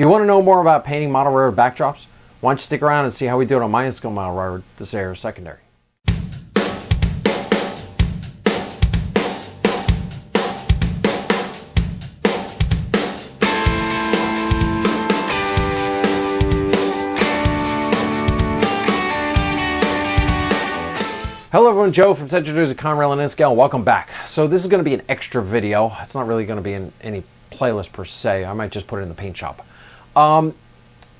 Do you want to know more about painting model railroad backdrops? Why don't you stick around and see how we do it on my in-scale model railroad, this air secondary. Hello everyone, Joe from Central Jersey Conrail and in-scale. Welcome back. So this is going to be an extra video. It's not really going to be in any playlist per se. I might just put it in the paint shop.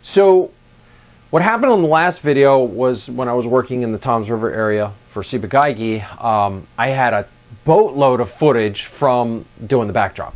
So what happened on the last video was when I was working in the Toms River area for Ciba-Geigy, I had a boatload of footage from doing the backdrop.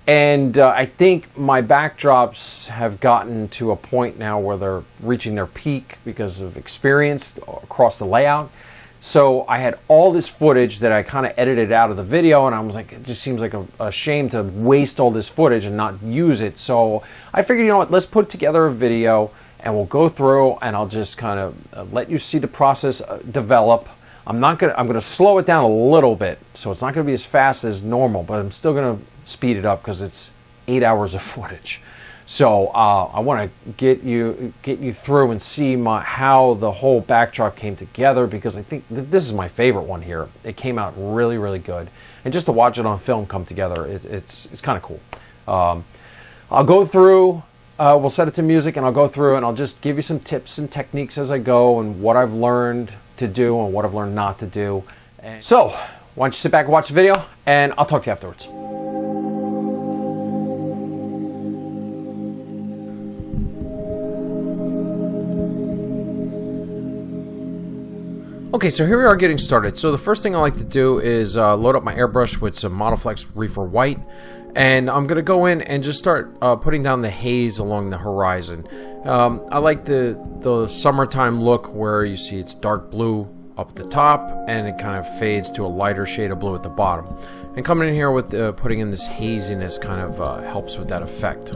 And I think my backdrops have gotten to a point now where they're reaching their peak because of experience across the layout. So I had all this footage that I kind of edited out of the video, and I was like, it just seems like a shame to waste all this footage and not use it. So I figured, you know what, let's put together a video and we'll go through and I'll just kind of let you see the process develop. I'm gonna slow it down a little bit, so it's not gonna be as fast as normal, but I'm still gonna speed it up because it's 8 hours of footage. So I want to get you through and see how the whole backdrop came together, because I think this is my favorite one here. It came out really, really good, and just to watch it on film come together, it's kind of cool. I'll go through. We'll set it to music, and I'll go through and I'll just give you some tips and techniques as I go, and what I've learned to do and what I've learned not to do. So why don't you sit back and watch the video, and I'll talk to you afterwards. Okay, so here we are getting started. So the first thing I like to do is load up my airbrush with some Modiflex Reefer White, and I'm going to go in and just start putting down the haze along the horizon. I like the summertime look where you see it's dark blue up at the top and it kind of fades to a lighter shade of blue at the bottom. And coming in here with putting in this haziness kind of helps with that effect.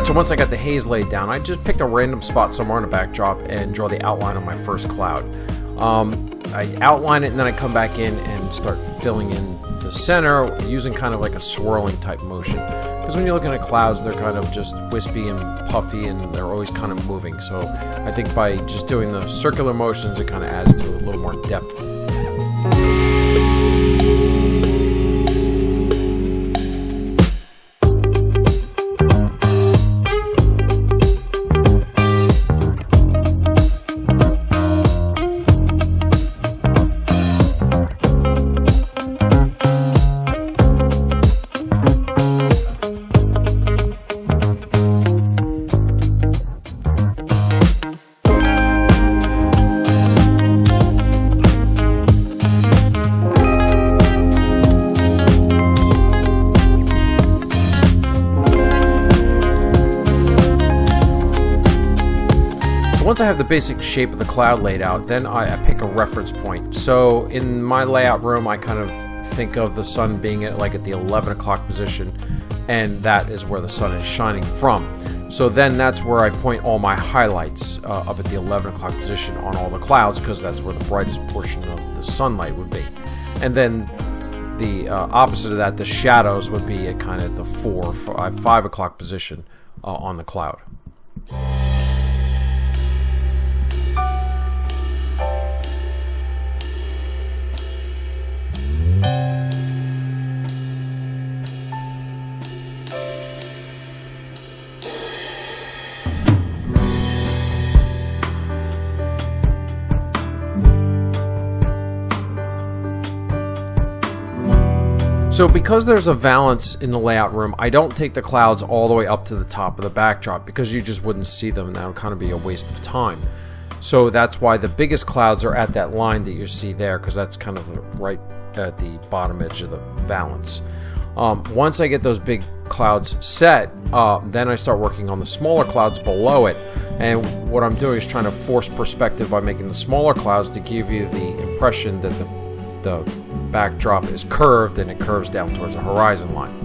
So once I got the haze laid down, I just picked a random spot somewhere on the backdrop and draw the outline of my first cloud. I outline it and then I come back in and start filling in the center using kind of like a swirling type motion. Because when you're looking at clouds, they're kind of just wispy and puffy and they're always kind of moving. So I think by just doing the circular motions, it kind of adds to a little more depth. Once I have the basic shape of the cloud laid out, then I pick a reference point. So in my layout room, I kind of think of the sun being at the 11 o'clock position, and that is where the sun is shining from. So then that's where I point all my highlights up at the 11 o'clock position on all the clouds, because that's where the brightest portion of the sunlight would be. And then the opposite of that, the shadows, would be at kind of the 5 o'clock position on the cloud. So because there's a valance in the layout room, I don't take the clouds all the way up to the top of the backdrop because you just wouldn't see them and that would kind of be a waste of time. So that's why the biggest clouds are at that line that you see there, because that's kind of right at the bottom edge of the valance. Once I get those big clouds set, then I start working on the smaller clouds below it. And what I'm doing is trying to force perspective by making the smaller clouds to give you the impression that the backdrop is curved and it curves down towards the horizon line.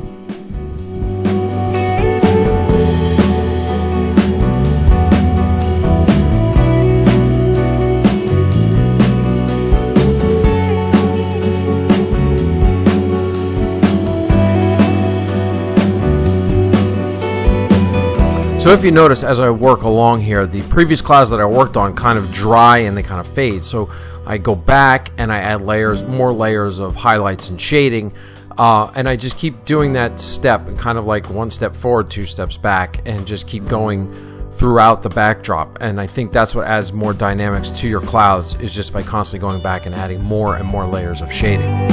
So if you notice, as I work along here, the previous clouds that I worked on kind of dry and they kind of fade. So I go back and I add more layers of highlights and shading, and I just keep doing that step, and kind of like one step forward, two steps back, and just keep going throughout the backdrop. And I think that's what adds more dynamics to your clouds, is just by constantly going back and adding more and more layers of shading.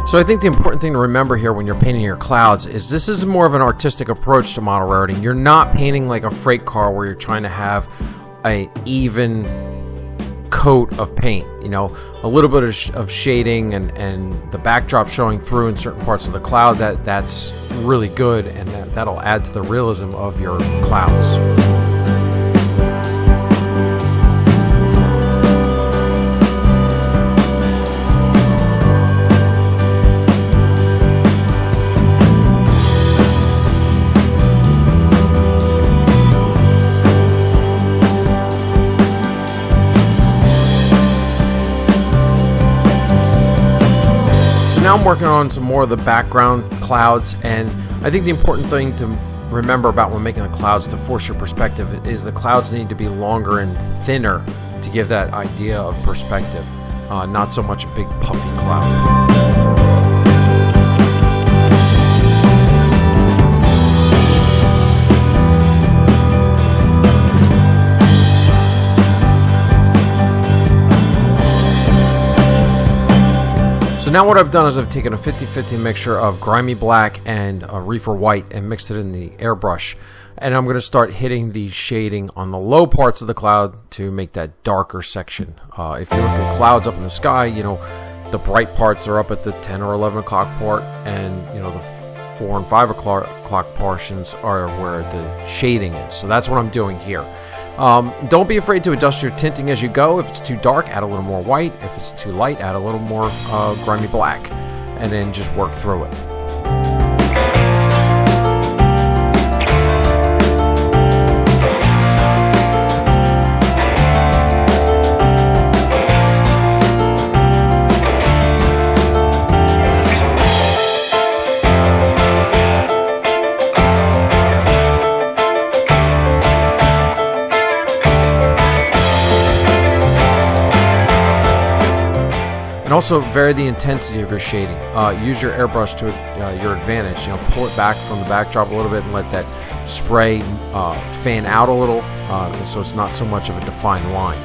So I think the important thing to remember here when you're painting your clouds is this is more of an artistic approach to model railroading. You're not painting like a freight car where you're trying to have an even coat of paint. You know, a little bit of shading and the backdrop showing through in certain parts of the cloud, that's really good, and that'll add to the realism of your clouds. Now I'm working on some more of the background clouds, and I think the important thing to remember about when making the clouds to force your perspective is the clouds need to be longer and thinner to give that idea of perspective, not so much a big puffy cloud. So now what I've done is I've taken a 50-50 mixture of grimy black and reefer white and mixed it in the airbrush. And I'm going to start hitting the shading on the low parts of the cloud to make that darker section. If you look at clouds up in the sky, you know, the bright parts are up at the 10 or 11 o'clock part, and you know, the 4 and 5 o'clock portions are where the shading is. So that's what I'm doing here. Don't be afraid to adjust your tinting as you go. If it's too dark, add a little more white. If it's too light, add a little more grimy black, and then just work through it. And also vary the intensity of your shading. Use your airbrush to your advantage. You know, pull it back from the backdrop a little bit and let that spray fan out a little, so it's not so much of a defined line.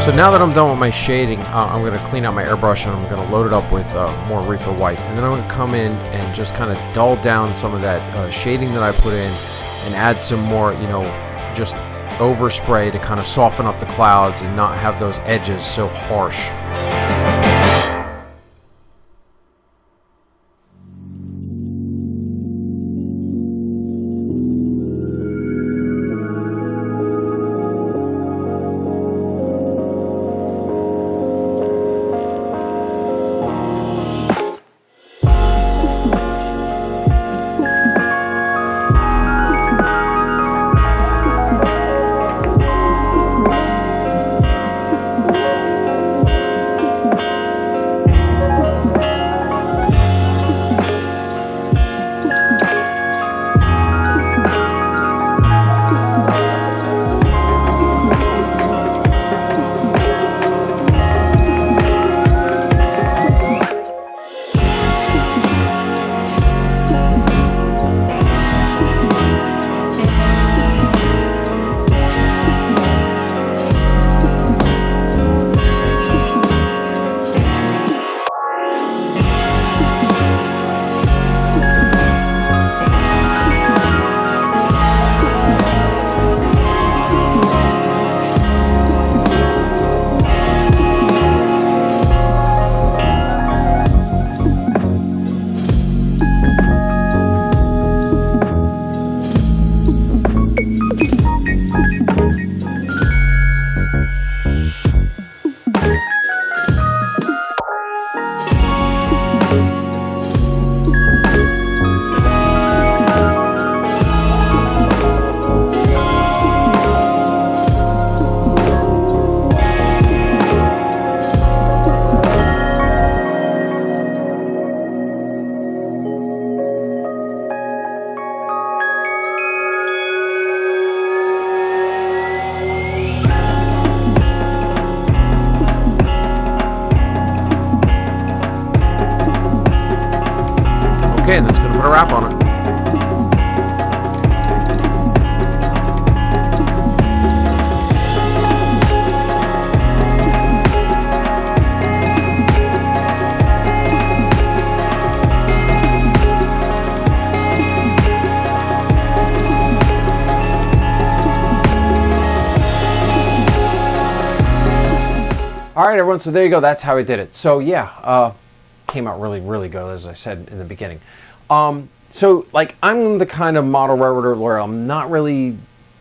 So now that I'm done with my shading, I'm going to clean out my airbrush and I'm going to load it up with more reefer white. And then I'm going to come in and just kind of dull down some of that shading that I put in and add some more, you know, just overspray to kind of soften up the clouds and not have those edges so harsh. Okay, that's going to put a wrap on it. All right, everyone, so there you go. That's how I did it. So yeah, came out really, really good, as I said in the beginning. So like, I'm the kind of model railroader where I'm not really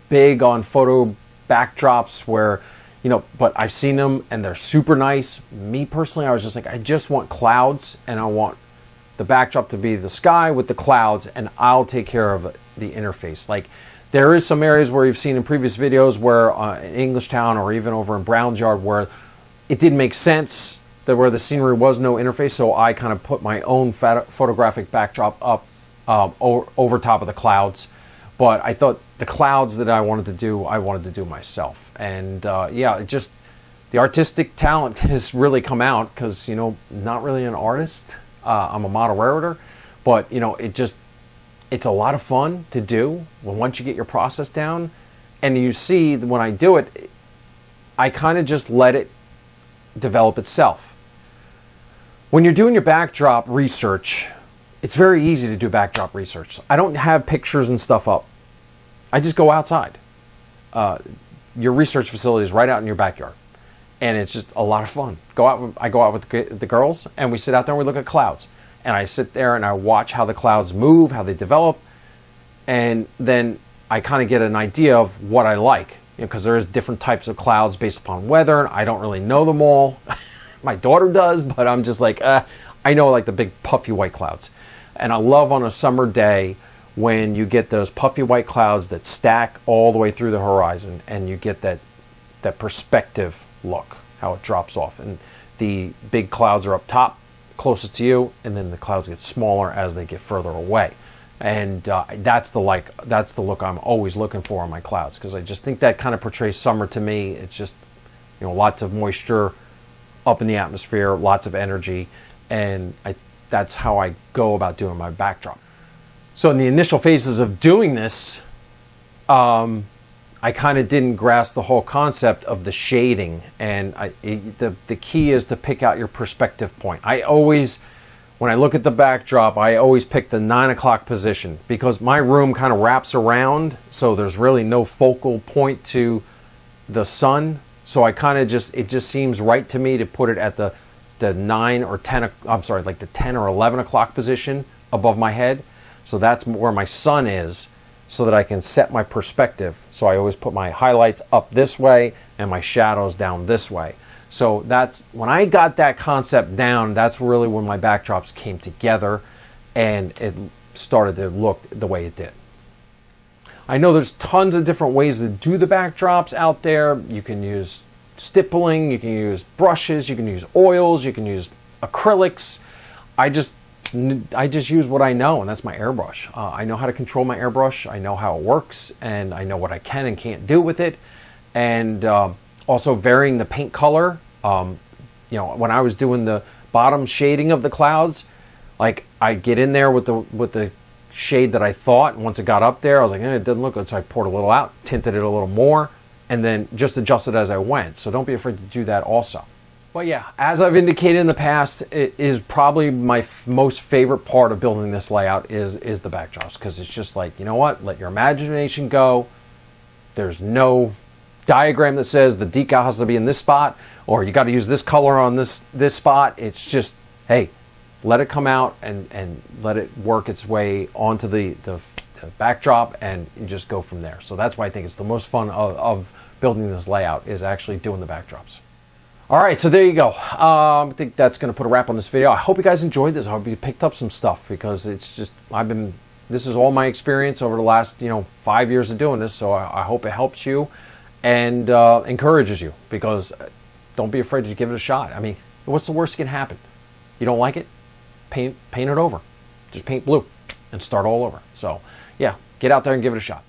big on photo backdrops where, you know, but I've seen them and they're super nice. Me personally, I was just like, I just want clouds and I want the backdrop to be the sky with the clouds and I'll take care of the interface. Like, there is some areas where you've seen in previous videos where in Englishtown or even over in Brown's Yard where it didn't make sense that where the scenery was no interface, so I kind of put my own photographic backdrop up over top of the clouds. But I thought the clouds that I wanted to do myself. And yeah, it just, the artistic talent has really come out because, you know, not really an artist. I'm a model railroader, but, you know, it's a lot of fun to do once you get your process down. And you see, when I do it, I kind of just let it develop itself. When you're doing your backdrop research, it's very easy to do backdrop research. I don't have pictures and stuff up. I just go outside. Your research facility is right out in your backyard. And it's just a lot of fun. I go out with the girls and we sit out there and we look at clouds. And I sit there and I watch how the clouds move, how they develop. And then I kind of get an idea of what I like. Because there's different types of clouds based upon weather, and I don't really know them all. My daughter does, but I'm just like, I know like the big puffy white clouds. And I love on a summer day when you get those puffy white clouds that stack all the way through the horizon, and you get that perspective look, how it drops off. And the big clouds are up top, closest to you, and then the clouds get smaller as they get further away. And that's the look I'm always looking for on my clouds, because I just think that kind of portrays summer to me. It's just, you know, lots of moisture up in the atmosphere, lots of energy, and that's how I go about doing my backdrop. So in the initial phases of doing this, I I kind of didn't grasp the whole concept of the shading. And the key is to pick out your perspective point. I always, when I look at the backdrop, I always pick the 9 o'clock position because my room kind of wraps around, so there's really no focal point to the sun. So I kind of it just seems right to me to put it at the 9 or 10, I'm sorry, like the 10 or 11 o'clock position above my head. So that's where my sun is, so that I can set my perspective. So I always put my highlights up this way and my shadows down this way. So that's when I got that concept down, that's really when my backdrops came together and it started to look the way it did. I know there's tons of different ways to do the backdrops out there. You can use stippling, you can use brushes, you can use oils, you can use acrylics. I just use what I know, and that's my airbrush. I know how to control my airbrush. I know how it works, and I know what I can and can't do with it. And also varying the paint color. You know, when I was doing the bottom shading of the clouds, like I get in there with the shade that I thought, and once it got up there, I was like, it didn't look good, so I poured a little out, tinted it a little more, and then just adjusted as I went. So don't be afraid to do that also. But yeah, as I've indicated in the past, it is probably my most favorite part of building this layout is the backdrops, because it's just like, you know what, let your imagination go. There's no diagram that says the decal has to be in this spot, or you got to use this color on this spot. It's just, hey, let it come out and let it work its way onto the backdrop, and you just go from there. So that's why I think it's the most fun of building this layout, is actually doing the backdrops. All right, so there you go. I think that's going to put a wrap on this video. I hope you guys enjoyed this. I hope you picked up some stuff, because it's just, this is all my experience over the last, 5 years of doing this. So I hope it helps you and encourages you, because don't be afraid to give it a shot. I mean, what's the worst that can happen? You don't like it? Paint it over. Just paint blue and start all over. So yeah, get out there and give it a shot.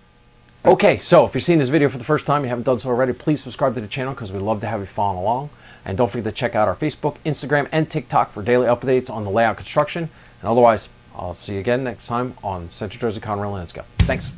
Okay, so if you're seeing this video for the first time, you haven't done so already, please subscribe to the channel, because we'd love to have you following along. And don't forget to check out our Facebook, Instagram, and TikTok for daily updates on the layout construction. And otherwise, I'll see you again next time on Central Jersey Conrail Landscape. Thanks.